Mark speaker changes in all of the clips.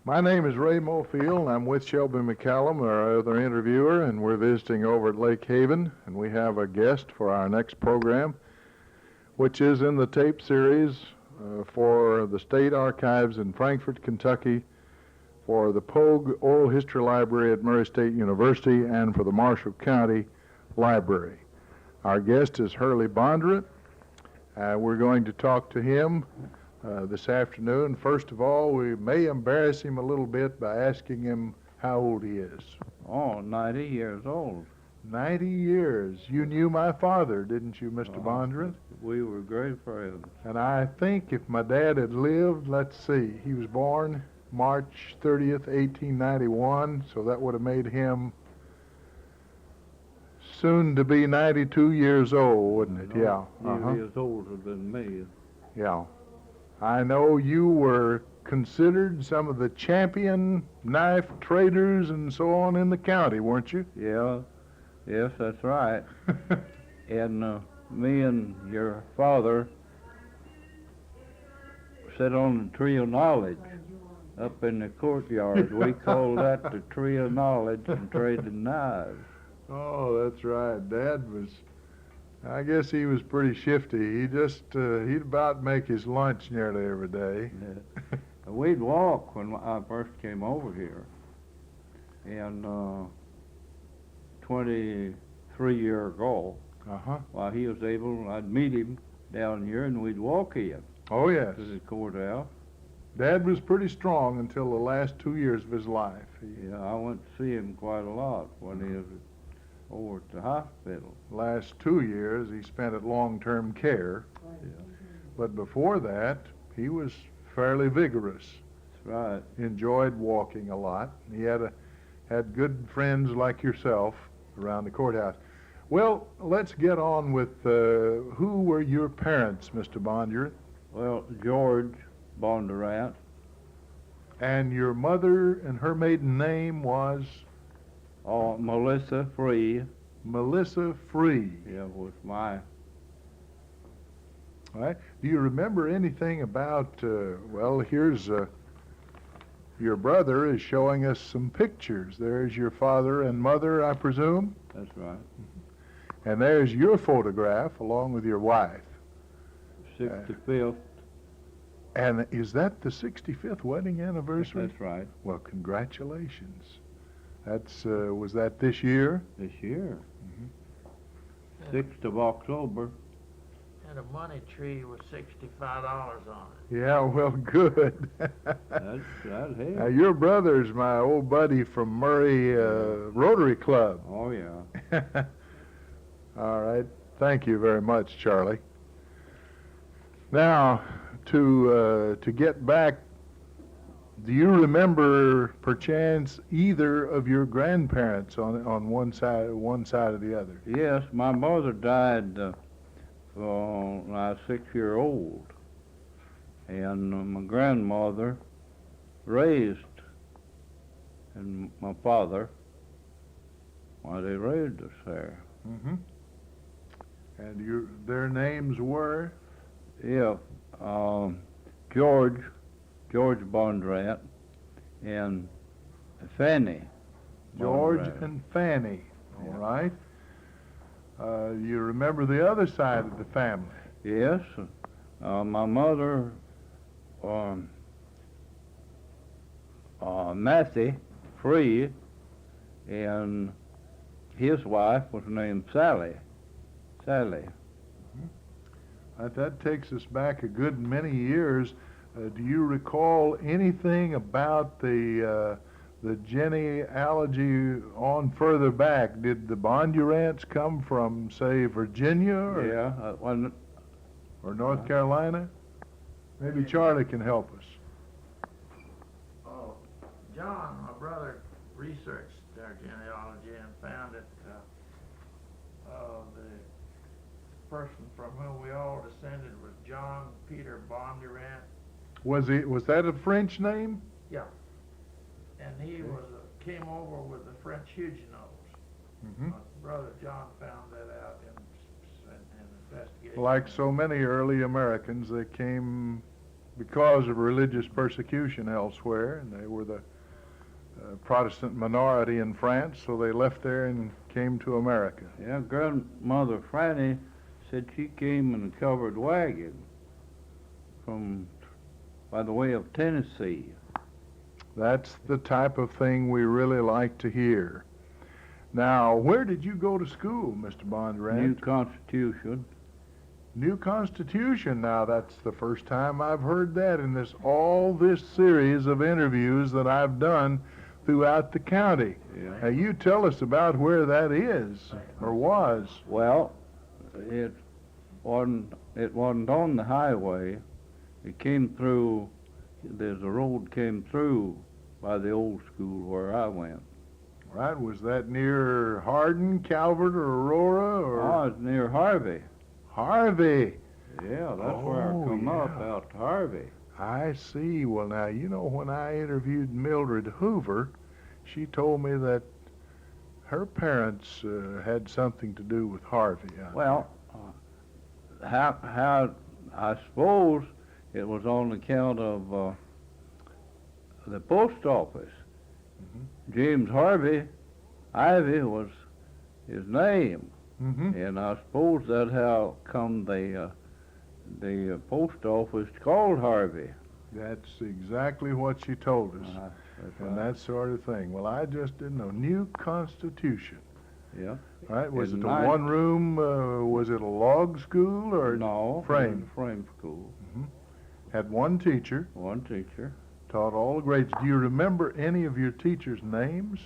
Speaker 1: My name is Ray Mofield. I'm with Shelby McCallum, our other interviewer, and we're visiting over at Lake Haven, and we have a guest for our next program, which is in the tape series for the State Archives in Frankfort, Kentucky, for the Pogue Oral History Library at Murray State University, and for the Marshall County Library. Our guest is Hurley Bondurarnt. We're going to talk to him this afternoon. First of all, we may embarrass him a little bit by asking him how old he is.
Speaker 2: Oh, 90 years old.
Speaker 1: 90 years. You knew my father, didn't you, Mr. Bondurarnt?
Speaker 2: We were great friends.
Speaker 1: And I think if my dad had lived, let's see, he was born March 30th, 1891, so that would have made him soon to be 92 years old, wouldn't it? Yeah.
Speaker 2: Years older than me.
Speaker 1: Yeah. I know you were considered some of the champion knife traders and so on in the county, weren't you?
Speaker 2: Yeah. Yes, that's right. And me and your father sat on the tree of knowledge up in the courtyard. We called that the tree of knowledge and traded knives.
Speaker 1: Oh, that's right. Dad was, I guess he was pretty shifty. He just, he'd about make his lunch nearly every day.
Speaker 2: Yeah. We'd walk when I first came over here. And 23 years ago, while he was able, I'd meet him down here and we'd walk in.
Speaker 1: Oh, yes.
Speaker 2: To the courthouse.
Speaker 1: Dad was pretty strong until the last 2 years of his life.
Speaker 2: Yeah, I went to see him quite a lot when he was over at the hospital.
Speaker 1: Last 2 years he spent at long-term care.
Speaker 2: Yeah.
Speaker 1: But before that, he was fairly vigorous.
Speaker 2: That's right.
Speaker 1: Enjoyed walking a lot. He had good friends like yourself around the courthouse. Well, let's get on with who were your parents, Mr. Bondurarnt?
Speaker 2: Well, George Bondurarnt.
Speaker 1: And your mother and her maiden name was?
Speaker 2: Melissa Free.
Speaker 1: Melissa Free.
Speaker 2: Yeah, was my.
Speaker 1: All right. Do you remember anything about, well, here's, your brother is showing us some pictures. There's your father and mother, I presume?
Speaker 2: That's right.
Speaker 1: And there's your photograph along with your wife.
Speaker 2: 65th.
Speaker 1: And is that the 65th wedding anniversary?
Speaker 2: That's right.
Speaker 1: Well, congratulations. That's, was that this year?
Speaker 2: This year. 6th of October.
Speaker 3: And a money tree with $65 on it.
Speaker 1: Yeah, well, good.
Speaker 2: That's
Speaker 1: Now, your brother's my old buddy from Murray Rotary Club.
Speaker 2: Oh, yeah.
Speaker 1: All right. Thank you very much, Charlie. Now, to get back, do you remember, perchance, either of your grandparents on one side or the other?
Speaker 2: Yes, my mother died when I was 6 years old, and my grandmother raised, and my father, why they raised us there.
Speaker 1: Mm-hmm. And their names were?
Speaker 2: Yeah, George Bondurarnt and Fanny.
Speaker 1: George
Speaker 2: Bondurarnt.
Speaker 1: and Fanny. All right. You remember the other side of the family?
Speaker 2: Yes, my mother, Matthew Free, and his wife was named Sally.
Speaker 1: That takes us back a good many years. Do you recall anything about the genealogy on further back? Did the Bondurarants come from, say, Virginia or, or North Carolina? Maybe Charlie can help us.
Speaker 3: Oh, John, my brother, researched their genealogy and found that the person from whom we all descended was John Peter Bondurarnt.
Speaker 1: Was that a French name?
Speaker 3: Yeah. And he came over with the French Huguenots.
Speaker 1: Mm-hmm.
Speaker 3: My brother John found that out in investigation.
Speaker 1: Like so many early Americans, they came because of religious persecution elsewhere, and they were the Protestant minority in France, so they left there and came to America.
Speaker 2: Yeah, grandmother Franny said she came in a covered wagon by the way of Tennessee.
Speaker 1: That's the type of thing we really like to hear. Now, where did you go to school, Mr. Bondurarnt?
Speaker 2: New Constitution.
Speaker 1: New Constitution. Now, that's the first time I've heard that in all this series of interviews that I've done throughout the county.
Speaker 2: Yeah.
Speaker 1: Now, you tell us about where that is, or was.
Speaker 2: Well, it wasn't on the highway. It came through, there's a road came through by the old school where I went.
Speaker 1: Right, was that near Hardin, Calvert, or Aurora, or?
Speaker 2: Oh, it's near Harvey.
Speaker 1: Harvey.
Speaker 2: Yeah, that's where I come up, out to Harvey.
Speaker 1: I see. Well, now, you know, when I interviewed Mildred Hoover, she told me that her parents had something to do with Harvey.
Speaker 2: Well, how I suppose it was on account of the post office.
Speaker 1: Mhm.
Speaker 2: James Harvey, Ivy was his name,
Speaker 1: Mm-hmm.
Speaker 2: and I suppose that's how come the post office called Harvey.
Speaker 1: That's exactly what she told us,
Speaker 2: That's
Speaker 1: and
Speaker 2: right.
Speaker 1: that sort of thing. Well, I just didn't know. New Constitution.
Speaker 2: Yeah.
Speaker 1: Right? Was
Speaker 2: In
Speaker 1: it a
Speaker 2: nine-
Speaker 1: one-room, was it a log school, or
Speaker 2: No,
Speaker 1: frame?
Speaker 2: frame school.
Speaker 1: Had one teacher,
Speaker 2: One teacher.
Speaker 1: taught all the grades. Do you remember any of your teachers' names?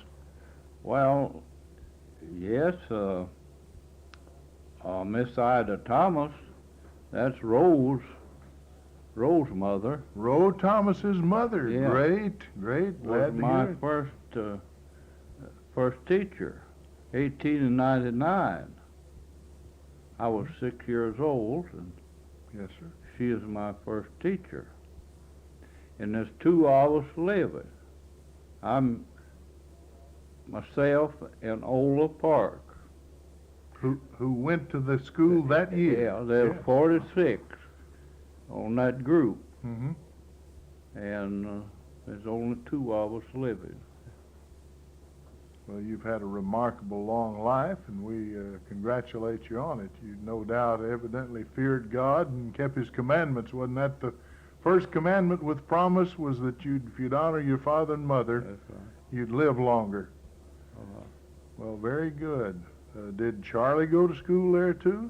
Speaker 2: Well, yes, Miss Ida Thomas, that's Rose's mother,
Speaker 1: Roe Thomas's mother.
Speaker 2: Yeah.
Speaker 1: Great, great.
Speaker 2: was
Speaker 1: Glad to
Speaker 2: my
Speaker 1: hear it.
Speaker 2: first teacher, 1899. I was 6 years old, and
Speaker 1: Yes, sir.
Speaker 2: she is my first teacher. And there's two of us living. I'm myself and Ola Park.
Speaker 1: Who went to the school that year?
Speaker 2: Yeah, there were 46 on that group,
Speaker 1: Mm-hmm.
Speaker 2: and there's only two of us living.
Speaker 1: Well, you've had a remarkable long life, and we congratulate you on it. You no doubt evidently feared God and kept His commandments. Wasn't that the first commandment with promise, was that if you'd honor your father and mother,
Speaker 2: That's right.
Speaker 1: you'd live longer?
Speaker 2: Uh-huh.
Speaker 1: Well, very good. Did Charlie go to school there, too?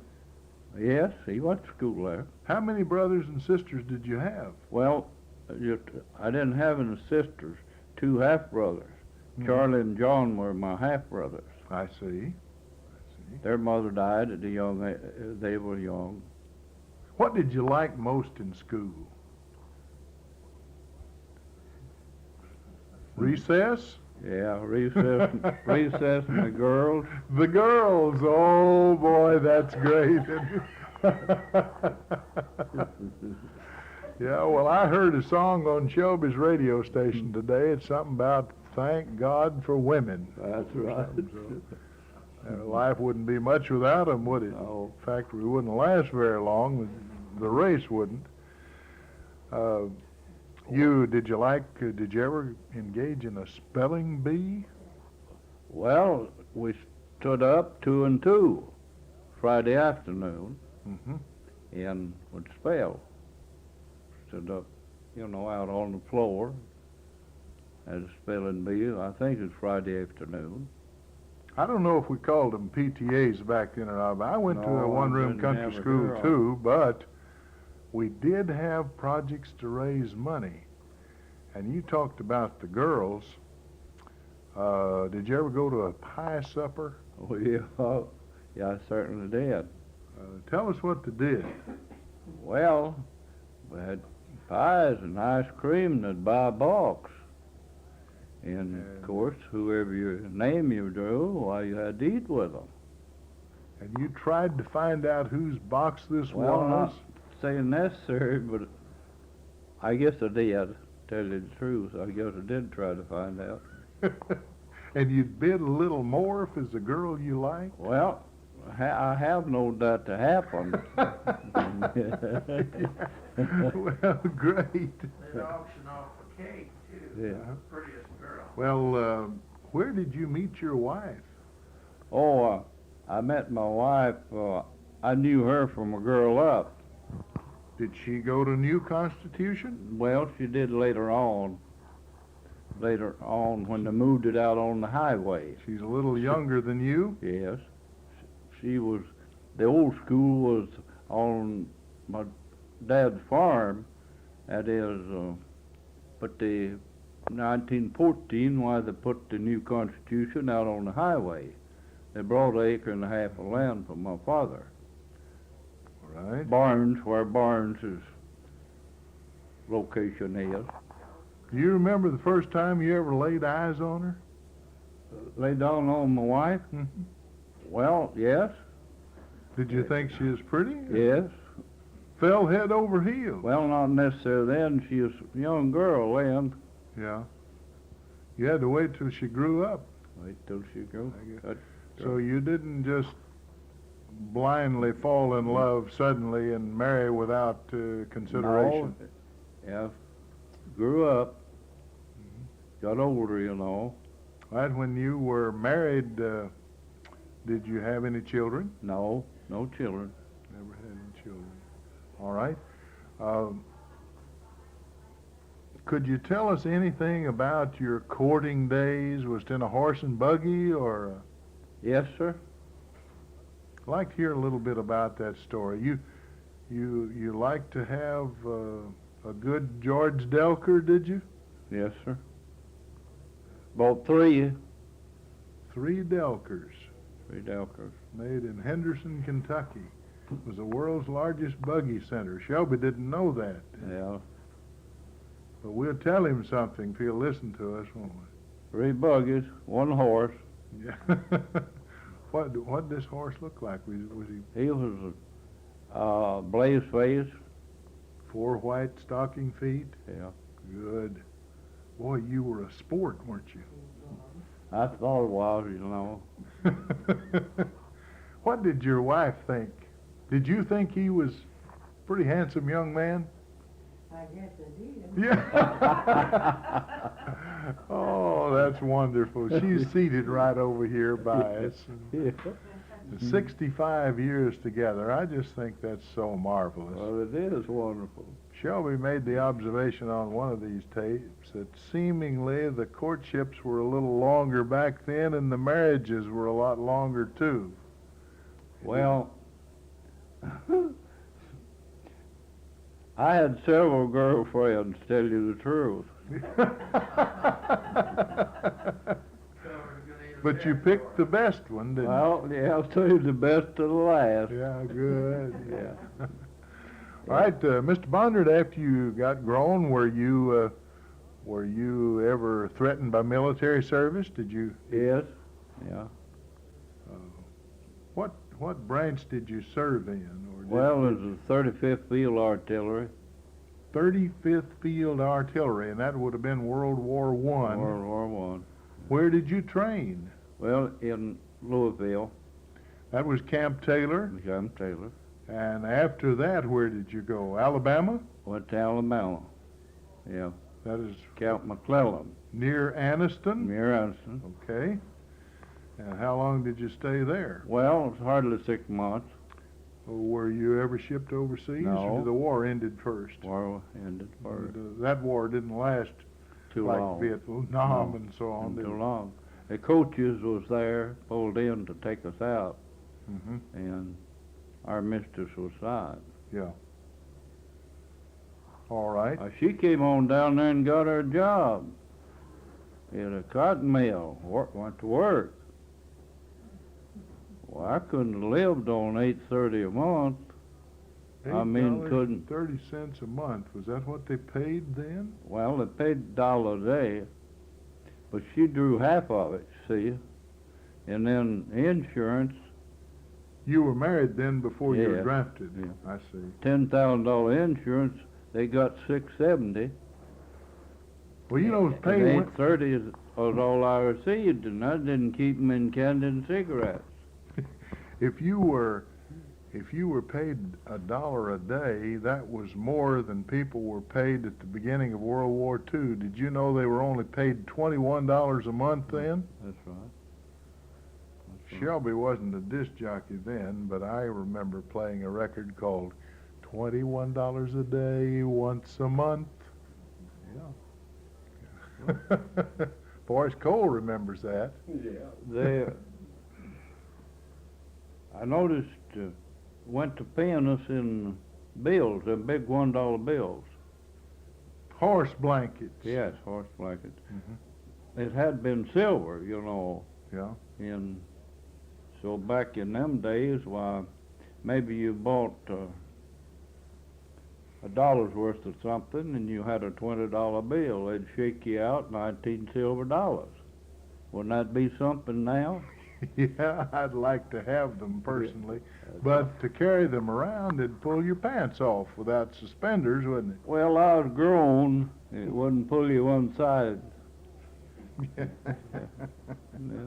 Speaker 2: Yes, he went to school there.
Speaker 1: How many brothers and sisters did you have?
Speaker 2: Well, I didn't have any sisters, two half-brothers.
Speaker 1: Mhm.
Speaker 2: Charlie and John were my half-brothers.
Speaker 1: I see.
Speaker 2: Their mother died at they were young.
Speaker 1: What did you like most in school? Recess?
Speaker 2: Yeah, recess, recess and the girls.
Speaker 1: The girls. Oh, boy, that's great. Yeah, well, I heard a song on Shelby's radio station today. It's something about thank God for women.
Speaker 2: That's right.
Speaker 1: Life wouldn't be much without them, would it?
Speaker 2: No.
Speaker 1: In fact, we wouldn't last very long. The race wouldn't. Did you ever engage in a spelling bee?
Speaker 2: Well, we stood up 2 and 2 Friday afternoon
Speaker 1: Mm-hmm.
Speaker 2: and would spell. Stood up, out on the floor as a spelling bee. I think it was Friday afternoon.
Speaker 1: I don't know if we called them PTAs back then or not, but I went to
Speaker 2: No,
Speaker 1: a
Speaker 2: I
Speaker 1: one-room
Speaker 2: didn't
Speaker 1: country
Speaker 2: have a
Speaker 1: school
Speaker 2: girl.
Speaker 1: too, but we did have projects to raise money. And you talked about the girls. Did you ever go to a pie supper?
Speaker 2: Oh, yeah, I certainly did.
Speaker 1: Tell us what they did.
Speaker 2: Well, we had pies and ice cream, and they'd buy a box. And, of course, whoever your name you drew, why, you had to eat with them.
Speaker 1: And you tried to find out whose box this
Speaker 2: Well,
Speaker 1: was?
Speaker 2: not saying necessary, but I guess I did. Tell you the truth, I guess I did try to find out.
Speaker 1: And you'd bid a little more if it's a girl you liked?
Speaker 2: Well, I have known that to happen.
Speaker 1: Well, great.
Speaker 3: They'd auction off a cake, too.
Speaker 2: Yeah.
Speaker 3: The prettiest girl.
Speaker 1: Well, where did you meet your wife?
Speaker 2: Oh, I met my wife, I knew her from a girl up.
Speaker 1: Did she go to New Constitution?
Speaker 2: Well, she did later on. Later on, when they moved it out on the highway.
Speaker 1: She's a little younger than you.
Speaker 2: Yes. She was, the old school was on my dad's farm. That is, but the 1914, why they put the New Constitution out on the highway. They brought an acre and a half of land from my father.
Speaker 1: All right.
Speaker 2: Barnes, where Barnes' location is.
Speaker 1: Do you remember the first time you ever laid eyes on her?
Speaker 2: Lay down on my wife?
Speaker 1: Mhm.
Speaker 2: Well, yes,
Speaker 1: Did you think she was pretty?
Speaker 2: yes.
Speaker 1: Fell head over heels.
Speaker 2: Well, not necessarily then. She was a young girl then.
Speaker 1: Yeah. You had to wait till she grew up.
Speaker 2: Wait till she goes.
Speaker 1: I guess. So you didn't just blindly fall in love suddenly and marry without consideration.
Speaker 2: No, yeah, grew up, got older, you know.
Speaker 1: Right when you were married, did you have any children?
Speaker 2: No, no children.
Speaker 1: Never had any children. All right. Could you tell us anything about your courting days? Was it in a horse and buggy, or?
Speaker 2: Yes, sir.
Speaker 1: I'd like to hear a little bit about that story. You like to have a good George Delker, did you?
Speaker 2: Yes, sir. Bought three.
Speaker 1: 3 Delkers,
Speaker 2: 3 Delkers.
Speaker 1: made in Henderson, Kentucky. It was the world's largest buggy center. Shelby didn't know that,
Speaker 2: Yeah.
Speaker 1: but we'll tell him something if he'll listen to us, won't
Speaker 2: 3 buggies, 1 horse.
Speaker 1: we? Yeah. What did this horse look like? Was he
Speaker 2: He was a blaze face.
Speaker 1: 4 white stocking feet?
Speaker 2: Yeah.
Speaker 1: Good. Boy, you were a sport, weren't you?
Speaker 2: I thought it was, you know.
Speaker 1: What did your wife think? Did you think he was a pretty handsome young man?
Speaker 4: I guess I did.
Speaker 1: Yeah. Oh, that's wonderful. She's seated right over here by us.
Speaker 2: Yeah.
Speaker 1: 65 years together. I just think that's so marvelous.
Speaker 2: Well, it is wonderful.
Speaker 1: Shelby made the observation on one of these tapes that seemingly the courtships were a little longer back then and the marriages were a lot longer too.
Speaker 2: Well, I had several girlfriends, to tell you the truth.
Speaker 1: But you picked the best one, didn't you?
Speaker 2: Well, yeah, I'll tell you the best to the last.
Speaker 1: Yeah, good.
Speaker 2: Yeah.
Speaker 1: All right, Mr. Bondurarnt, after you got grown, were you ever threatened by military service? Did you?
Speaker 2: Yes. Yeah.
Speaker 1: What branch did you serve in? Or did
Speaker 2: Well, it was the 35th Field Artillery.
Speaker 1: 35th Field Artillery, and that would have been World War I.
Speaker 2: World War One.
Speaker 1: Where did you train?
Speaker 2: Well, in Louisville,
Speaker 1: That was Camp Taylor.
Speaker 2: Camp Taylor.
Speaker 1: And after that, where did you go? Alabama?
Speaker 2: Went to Alabama. Yeah.
Speaker 1: That is
Speaker 2: Camp McClellan,
Speaker 1: near Anniston?
Speaker 2: near Anniston.
Speaker 1: Okay. And how long did you stay there?
Speaker 2: Well, it was hardly 6 months.
Speaker 1: Were you ever shipped overseas?
Speaker 2: No.
Speaker 1: Or did the war ended first?
Speaker 2: War ended first.
Speaker 1: That war didn't last
Speaker 2: Too
Speaker 1: like
Speaker 2: long.
Speaker 1: Vietnam
Speaker 2: No.
Speaker 1: and so on.
Speaker 2: Too long. The coaches was there, pulled in to take us out,
Speaker 1: Mm-hmm.
Speaker 2: and our mistress was signed.
Speaker 1: Yeah. All right.
Speaker 2: She came on down there and got her a job at a cotton mill. Went to work. Well, I couldn't have lived on $8.30 a month. I mean, couldn't.
Speaker 1: 30 cents a month. Was that what they paid then?
Speaker 2: Well, they paid $1 a day, but she drew half of it, see. And then insurance,
Speaker 1: You were married then before you were
Speaker 2: Yeah.
Speaker 1: drafted.
Speaker 2: Yeah.
Speaker 1: I see.
Speaker 2: $10,000 insurance, they got $670.
Speaker 1: Well, you know,
Speaker 2: And
Speaker 1: pay.
Speaker 2: $8.30 was all I received, and that didn't keep them in candy and cigarettes.
Speaker 1: if you were paid $1 a day, that was more than people were paid at the beginning of World War II. Did you know they were only paid $21 a month then?
Speaker 2: That's right. That's right.
Speaker 1: Shelby wasn't a disc jockey then, but I remember playing a record called $21 a day, once a month.
Speaker 2: Yeah.
Speaker 1: Boris Cole remembers that.
Speaker 2: They, I noticed, went to paying us in bills, them big $1 bills.
Speaker 1: Horse blankets.
Speaker 2: Yes, horse blankets.
Speaker 1: Mhm.
Speaker 2: It had been silver, you know,
Speaker 1: Yeah.
Speaker 2: and so back in them days, why, maybe you bought $1 worth of something and you had a $20 bill. They'd shake you out 19 silver dollars. Wouldn't that be something now?
Speaker 1: Yeah, I'd like to have them personally, but to carry them around, it'd pull your pants off without suspenders, wouldn't
Speaker 2: Well, I was grown. It wouldn't pull you one side.
Speaker 1: it?
Speaker 2: Yeah.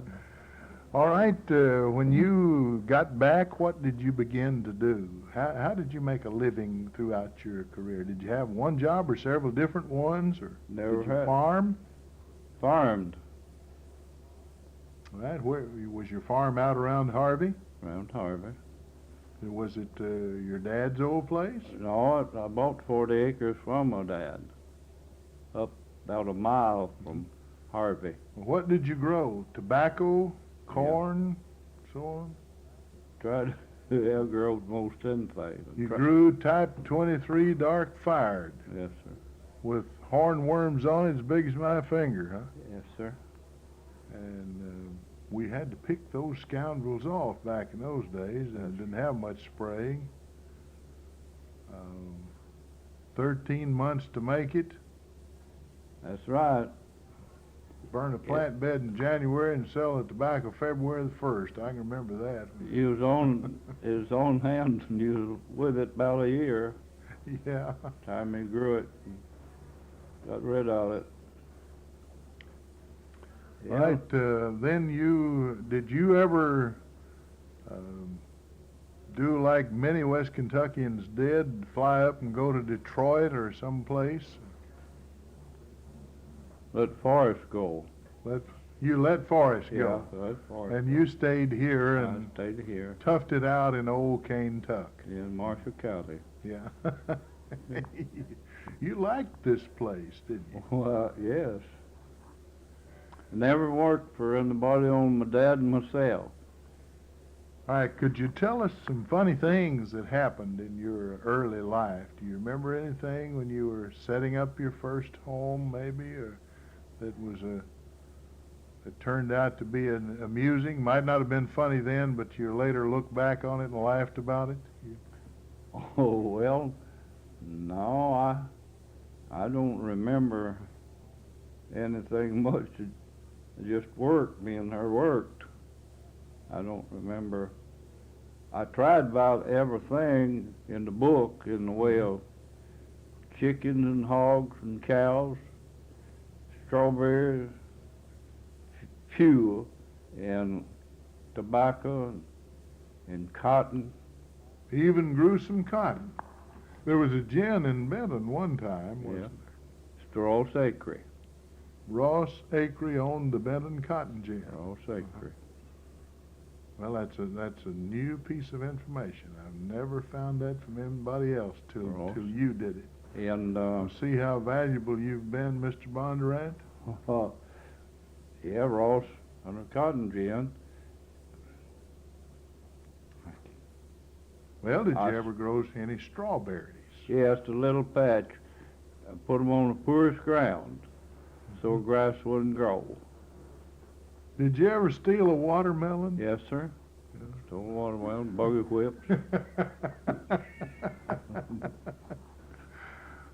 Speaker 1: All right, when you got back, what did you begin to do? How did you make a living throughout your career? Did you have one job or several different ones, or
Speaker 2: Never
Speaker 1: did you
Speaker 2: had.
Speaker 1: farm?
Speaker 2: Farmed
Speaker 1: All right, where was your farm out around Harvey?
Speaker 2: around Harvey.
Speaker 1: Was it your dad's old place?
Speaker 2: No, I bought 40 acres from my dad, up about a mile from Harvey.
Speaker 1: What did you grow? Tobacco, corn, so on?
Speaker 2: Tried to outgrow most anything.
Speaker 1: You grew type 23 dark fired
Speaker 2: Yes, sir.
Speaker 1: with hornworms on it as big as my finger, huh?
Speaker 2: Yes, sir.
Speaker 1: And we had to pick those scoundrels off back in those days, and didn't have much spraying. 13 months to make it.
Speaker 2: That's right.
Speaker 1: Burn a plant bed in January and sell the tobacco February the 1st. I can remember that.
Speaker 2: You was on his own hands and you was with it about a year.
Speaker 1: Yeah.
Speaker 2: Time he grew it and got rid of it.
Speaker 1: All right, then did you ever do like many West Kentuckians did, fly up and go to Detroit or someplace?
Speaker 2: Let Forrest go.
Speaker 1: You let Forrest go,
Speaker 2: Yeah, let Forrest
Speaker 1: and you stayed here
Speaker 2: go.
Speaker 1: and
Speaker 2: I stayed here
Speaker 1: toughed it out in old Cane Tuck.
Speaker 2: in Marshall County.
Speaker 1: Yeah. You liked this place, didn't you?
Speaker 2: Well, yes. Never worked for anybody on my dad and myself.
Speaker 1: All right, could you tell us some funny things that happened in your early life? Do you remember anything when you were setting up your first home, maybe, or that turned out to be amusing? Might not have been funny then, but you later looked back on it and laughed about it?
Speaker 2: Oh, well, no, I don't remember anything much. It just worked. Me and her worked. I don't remember. I tried about everything in the book in the way of chickens and hogs and cows, strawberries, fuel, and tobacco and cotton.
Speaker 1: He even grew some cotton. There was a gin in Benton one time, wasn't
Speaker 2: Yeah.
Speaker 1: there?
Speaker 2: Straw Sacred.
Speaker 1: Ross Acree owned the Benton cotton gin.
Speaker 2: Straw Sacred.
Speaker 1: Well, that's a new piece of information. I've never found that from anybody else till
Speaker 2: Ross.
Speaker 1: you did it.
Speaker 2: And
Speaker 1: See how valuable you've been, Mr. Bondurarnt?
Speaker 2: yeah, Ross on a cotton gin.
Speaker 1: Well, did you
Speaker 2: I-
Speaker 1: ever grow any strawberries?
Speaker 2: Yes, a little patch. I put them on the poorest ground so grass wouldn't grow.
Speaker 1: Did you ever steal a watermelon?
Speaker 2: Yes, sir. Stole watermelon, buggy whips.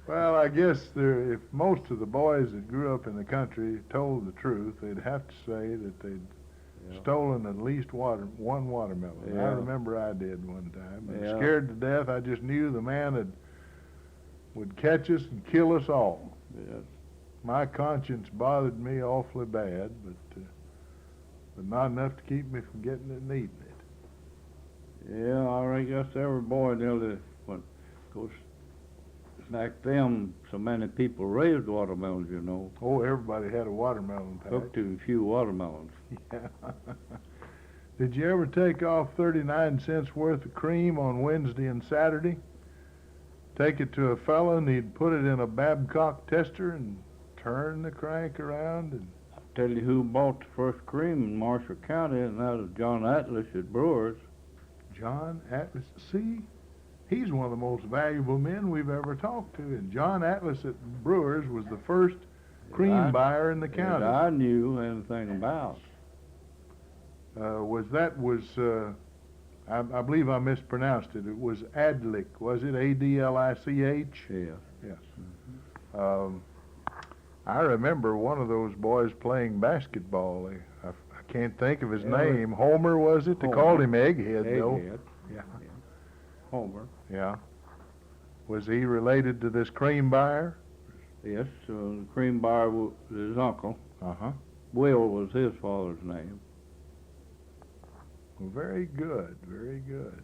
Speaker 1: Well, I guess if most of the boys that grew up in the country told the truth, they'd have to say that they'd
Speaker 2: Yeah.
Speaker 1: stolen at least one watermelon. I
Speaker 2: Yeah.
Speaker 1: remember I did one time. I was
Speaker 2: Yeah.
Speaker 1: scared to death. I just knew the man would catch us and kill us all.
Speaker 2: Yes.
Speaker 1: My conscience bothered me awfully bad, but not enough to keep me from getting it and eating it.
Speaker 2: Yeah, I guess every boy nearly went. Of course, back then, so many people raised watermelons, you know.
Speaker 1: Oh, everybody had a watermelon patch.
Speaker 2: Took to a few watermelons.
Speaker 1: Yeah. Did you ever take off 39 cents worth of cream on Wednesday and Saturday? Take it to a fella and he'd put it in a Babcock tester and turn the crank around and...
Speaker 2: Tell you who bought the first cream in Marshall County, and that was John Atlas at Brewers.
Speaker 1: John Atlas, see, he's one of the most valuable men we've ever talked to, and John Atlas at Brewers was the first cream buyer in the county.
Speaker 2: That I knew anything about.
Speaker 1: I believe I mispronounced it. It was Adlich, was it? A-D-L-I-C-H?
Speaker 2: Yeah.
Speaker 1: Yes. I remember one of those boys playing basketball. I can't think of his name. Homer, was it? They
Speaker 2: Homer.
Speaker 1: called him Egghead, though.
Speaker 2: Egghead.
Speaker 1: Yeah.
Speaker 2: Homer.
Speaker 1: Yeah. Was he related to this cream buyer?
Speaker 2: Yes, the cream buyer was his uncle.
Speaker 1: Uh-huh.
Speaker 2: Will was his father's name.
Speaker 1: Well, very good, very good.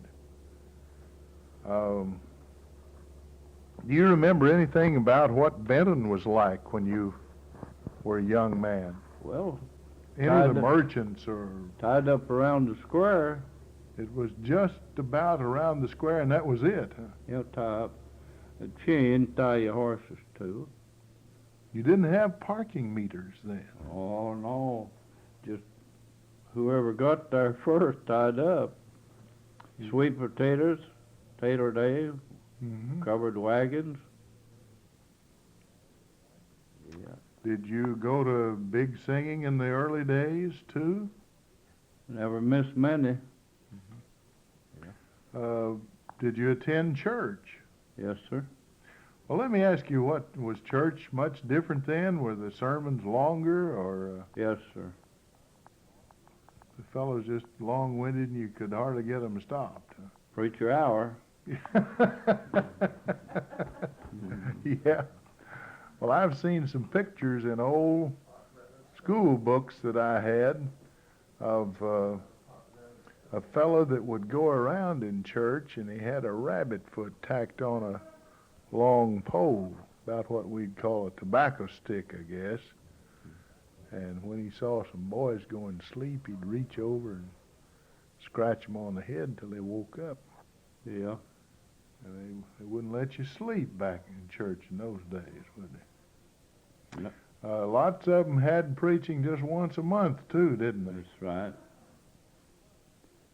Speaker 1: Do you remember anything about what Benton was like when you were a young man?
Speaker 2: Well,
Speaker 1: Any of the merchants or...
Speaker 2: tied up around the square.
Speaker 1: It was just about around the square and that was it, huh?
Speaker 2: You'll tie up a chain, tie your horses to.
Speaker 1: You didn't have parking meters then?
Speaker 2: Oh, no. Just whoever got there first tied up. Sweet potatoes, Tater Dave,
Speaker 1: Mm-hmm.
Speaker 2: covered wagons. Yeah.
Speaker 1: Did you go to big singing in the early days, too?
Speaker 2: Never missed many.
Speaker 1: Did you attend church?
Speaker 2: Yes, sir.
Speaker 1: Well, let me ask you, what was church much different then? Were the sermons longer, or
Speaker 2: Yes, sir.
Speaker 1: the fellows just long-winded and you could hardly get them stopped?
Speaker 2: Preacher hour.
Speaker 1: Yeah. Well, I've seen some pictures in old school books that I had of a fellow that would go around in church, and he had a rabbit foot tacked on a long pole, about what we'd call a tobacco stick, I guess. And when he saw some boys going to sleep, he'd reach over and scratch them on the head till they woke up.
Speaker 2: Yeah.
Speaker 1: And they wouldn't let you sleep back in church in those days, would they?
Speaker 2: No.
Speaker 1: Lots of them had preaching just once a month, too, didn't they?
Speaker 2: That's right.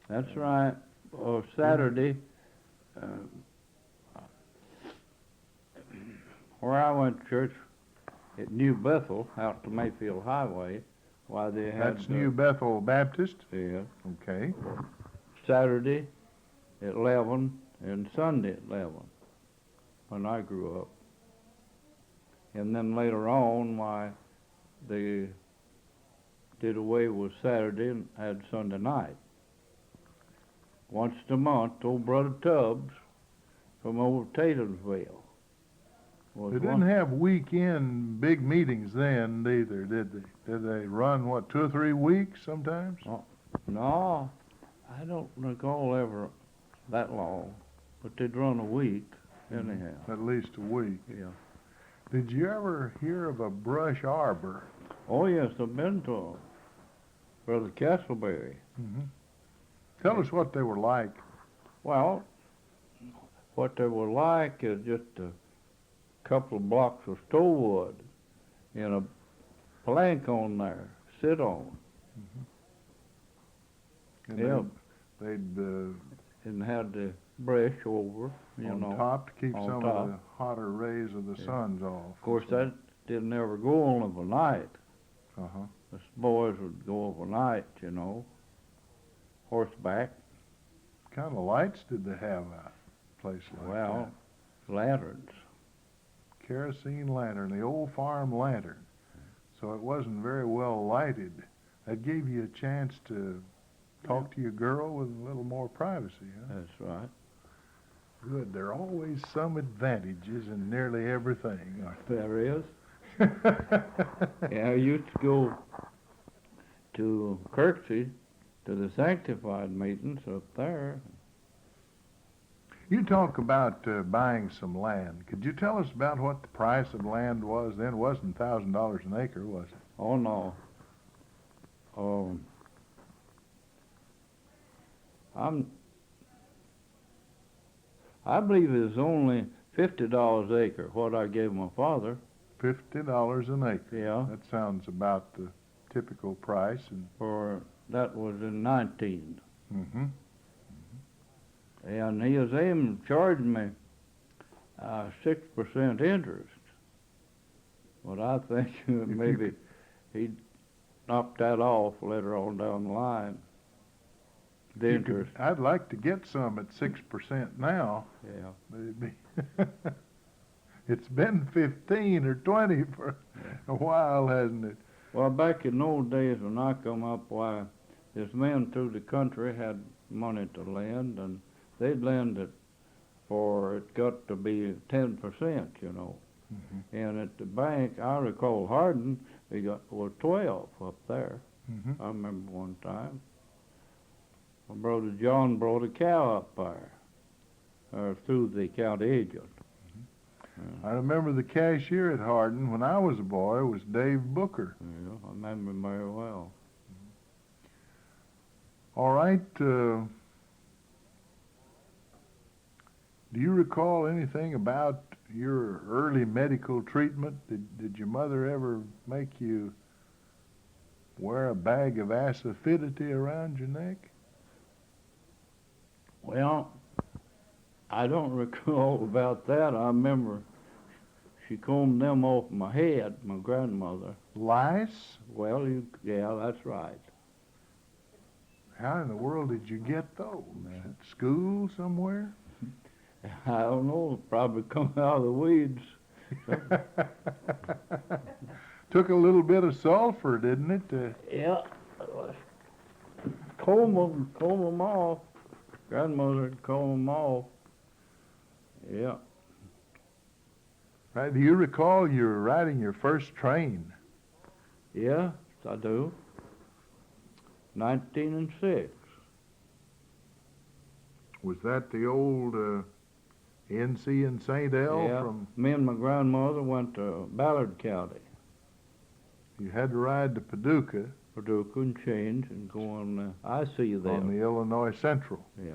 Speaker 2: That's right. Oh, Saturday, where I went to church at New Bethel, out to Mayfield Highway, why they had...
Speaker 1: That's New Bethel Baptist?
Speaker 2: Yeah.
Speaker 1: Okay.
Speaker 2: Saturday at 11 and Sunday at 11 when I grew up. And then later on, why they did away with Saturday and had Sunday night. Once a month, old Brother Tubbs from old Taylorsville.
Speaker 1: They didn't have weekend big meetings then either, did they? Did they run, what, 2 or 3 weeks sometimes?
Speaker 2: No, I don't recall ever that long, but they'd run a week anyhow.
Speaker 1: At least a week.
Speaker 2: Yeah.
Speaker 1: Did you ever hear of a brush arbor?
Speaker 2: Oh yes, I've been to 'em. Brother Castleberry.
Speaker 1: Mm-hmm. Tell us what they were like.
Speaker 2: Well, what they were like is just a couple of blocks of stowwood and a plank on there, sit on.
Speaker 1: And
Speaker 2: Yeah.
Speaker 1: they'd
Speaker 2: And had the brush over, you
Speaker 1: on
Speaker 2: know.
Speaker 1: top to keep
Speaker 2: on
Speaker 1: some
Speaker 2: top.
Speaker 1: of the hotter rays of the
Speaker 2: Yeah.
Speaker 1: suns off.
Speaker 2: Of course, that didn't ever go on overnight.
Speaker 1: Uh-huh.
Speaker 2: The boys would go overnight, you know, horseback.
Speaker 1: What kind of lights did they have at a place like
Speaker 2: Well, lanterns.
Speaker 1: that? Kerosene lantern, the old farm lantern. So it wasn't very well lighted. That gave you a chance to talk to your girl with a little more privacy, huh?
Speaker 2: That's right.
Speaker 1: Good. There are always some advantages in nearly everything, aren't
Speaker 2: There is.
Speaker 1: there?
Speaker 2: Yeah, I used to go to Kirksey to the sanctified meetings up there.
Speaker 1: You talk about buying some land. Could you tell us about what the price of land was then? It wasn't $1,000 an acre, was it?
Speaker 2: Oh, no. I believe it's only $50 an acre, what I gave my father.
Speaker 1: $50 an acre.
Speaker 2: Yeah.
Speaker 1: That sounds about the typical price.
Speaker 2: That was in 19.
Speaker 1: Mm-hmm.
Speaker 2: And he was aiming to charge me 6% interest. But I think maybe he knocked that off later on down the line. The interest.
Speaker 1: I'd like to get some at 6% now.
Speaker 2: Yeah.
Speaker 1: It's been 15 or 20 for a while, hasn't it?
Speaker 2: Well, back in those days when I come up, why, this men through the country had money to lend, and they'd lend it for, it got to be 10%, you know.
Speaker 1: Mm-hmm.
Speaker 2: And at the bank, I recall Hardin, we got, was 12 up there.
Speaker 1: Mm-hmm.
Speaker 2: I remember one time. My brother John brought a cow up there, through the county agent.
Speaker 1: I remember the cashier at Hardin when I was a boy was Dave Booker.
Speaker 2: Yeah, I remember him very well.
Speaker 1: All right. Do you recall anything about your early medical treatment? Did your mother ever make you wear a bag of acidity around your neck?
Speaker 2: Well, I don't recall about that. I remember she combed them off my head, my grandmother.
Speaker 1: Lice?
Speaker 2: Well, yeah, that's right.
Speaker 1: How in the world did you get those? At school somewhere?
Speaker 2: I don't know, probably come out of the weeds.
Speaker 1: Took a little bit of sulfur, didn't it?
Speaker 2: Yeah, comb them off. Grandmother would comb them off. Yeah.
Speaker 1: Right. Do you recall you were riding your first train?
Speaker 2: Yeah, I do. 1906.
Speaker 1: Was that the old NC in St. L?
Speaker 2: Yeah.
Speaker 1: From
Speaker 2: Me and my grandmother went to Ballard County,
Speaker 1: you had to ride to Paducah
Speaker 2: Paducah, and change and go on. I see them.
Speaker 1: on the Illinois Central.
Speaker 2: Yeah.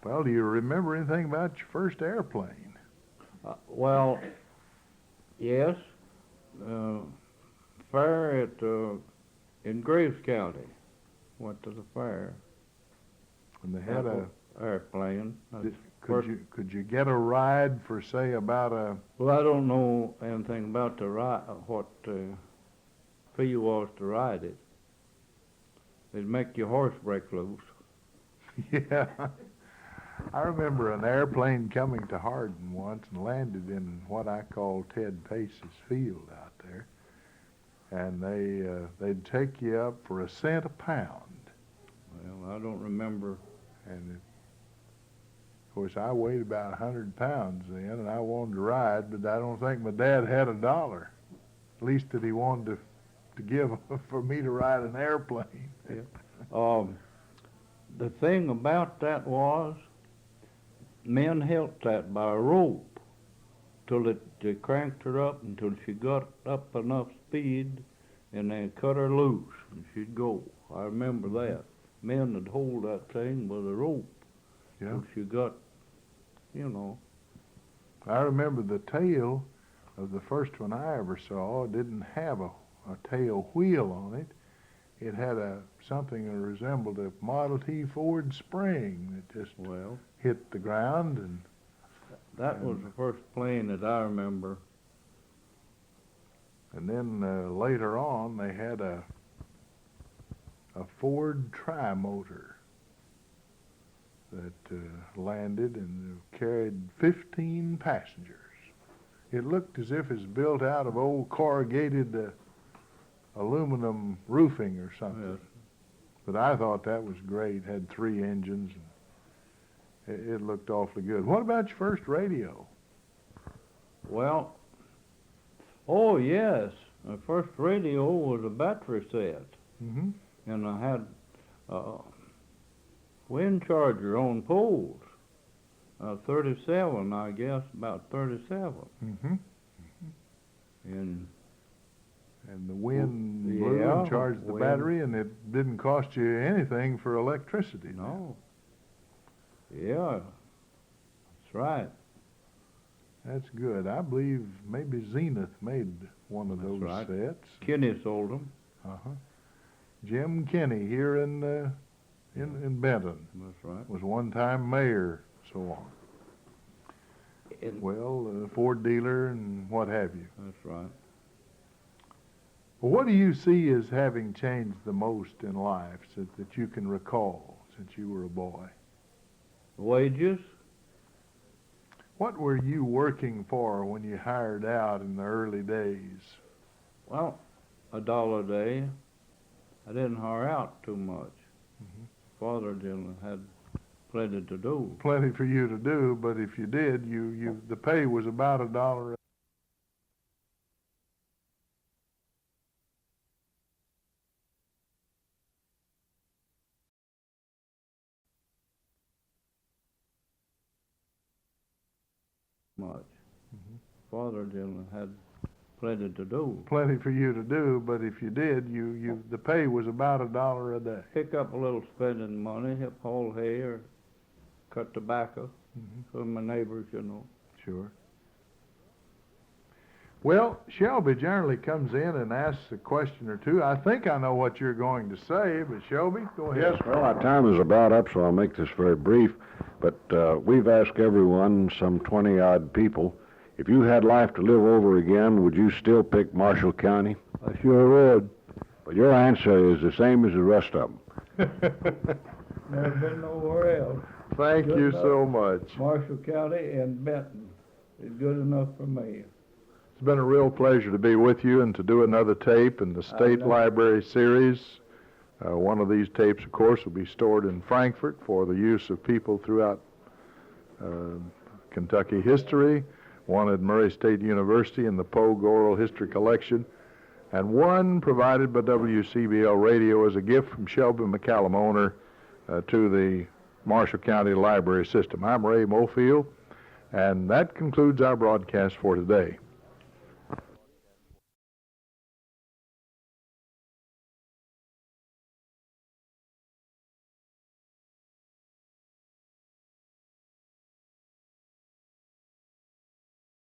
Speaker 1: Well, do you remember anything about your first airplane?
Speaker 2: Well, yes. Fair at in Graves County. Went to the fair.
Speaker 1: And they had a.
Speaker 2: Airplane.
Speaker 1: Could you get a ride for say about a?
Speaker 2: Well, I don't know anything about the ride. What fee was to ride it? They'd make your horse break loose.
Speaker 1: Yeah. I remember an airplane coming to Hardin once and landed in what I call Ted Pace's field out there. And they'd take you up for a cent a pound.
Speaker 2: Well, I don't remember.
Speaker 1: And of course, I weighed about 100 pounds then, and I wanted to ride, but I don't think my dad had $1. At least that he wanted to give for me to ride an airplane.
Speaker 2: Yeah. The thing about that was, men held that by a rope till they cranked her up until she got up enough speed, and they cut her loose and she'd go. I remember that. Men would hold that thing with a rope till she got, you know.
Speaker 1: I remember the tail of the first one I ever saw didn't have a tail wheel on it. It had something that resembled a Model T Ford spring that just hit the ground. And
Speaker 2: that was the first plane that I remember.
Speaker 1: And then later on, they had a Ford Tri-Motor that landed and carried 15 passengers. It looked as if it was built out of old corrugated aluminum roofing or something. Yes. But I thought that was great. Had 3 engines. And it looked awfully good. What about your first radio?
Speaker 2: Well, oh yes, my first radio was a battery set.
Speaker 1: Mm-hmm.
Speaker 2: And I had wind charger on poles. 37, I guess, about 37.
Speaker 1: Mm-hmm.
Speaker 2: And
Speaker 1: the wind
Speaker 2: Yeah,
Speaker 1: blew and charged the
Speaker 2: wind.
Speaker 1: battery, and it didn't cost you anything for electricity.
Speaker 2: no. Yeah, that's right.
Speaker 1: That's good. I believe maybe Zenith made one of
Speaker 2: That's
Speaker 1: those
Speaker 2: right.
Speaker 1: sets.
Speaker 2: Kenny sold them.
Speaker 1: Uh-huh. Jim Kenny here in Benton
Speaker 2: That's right.
Speaker 1: was one time mayor, so on.
Speaker 2: And
Speaker 1: Well, Ford dealer and what have you.
Speaker 2: that's right.
Speaker 1: Well, what do you see as having changed the most in life that you can recall since you were a boy?
Speaker 2: Wages?
Speaker 1: What were you working for when you hired out in the early days?
Speaker 2: Well, $1 a day. I didn't hire out too much.
Speaker 1: Mhm.
Speaker 2: Father didn't had plenty to do.
Speaker 1: Plenty for you to do, but if you did, the pay was about $1.
Speaker 2: Much.
Speaker 1: Mhm.
Speaker 2: Father didn't had plenty to do.
Speaker 1: Plenty for you to do, but if you did, the pay was about $1 a day.
Speaker 2: Pick up a little spending money, help haul hay or cut tobacco
Speaker 1: Mhm.
Speaker 2: for my neighbors, you know.
Speaker 1: Sure. Well, Shelby generally comes in and asks a question or two. I think I know what you're going to say, but Shelby, go ahead.
Speaker 5: Yes, well, our time is about up, so I'll make this very brief. But we've asked everyone, some 20-odd people, if you had life to live over again, would you still pick Marshall County?
Speaker 2: I sure would.
Speaker 5: But your answer is the same as the rest of them.
Speaker 2: Never been nowhere else.
Speaker 1: Thank
Speaker 2: Good
Speaker 1: you
Speaker 2: enough.
Speaker 1: so much.
Speaker 2: Marshall County and Benton is good enough for me.
Speaker 1: It's been a real pleasure to be with you and to do another tape in the State
Speaker 2: know.
Speaker 1: Library series. One of these tapes, of course, will be stored in Frankfort for the use of people throughout Kentucky history, one at Murray State University in the Pogue Oral History Collection, and one provided by WCBL Radio as a gift from Shelby McCallum, owner, to the Marshall County Library System. I'm Ray Mofield, and that concludes our broadcast for today.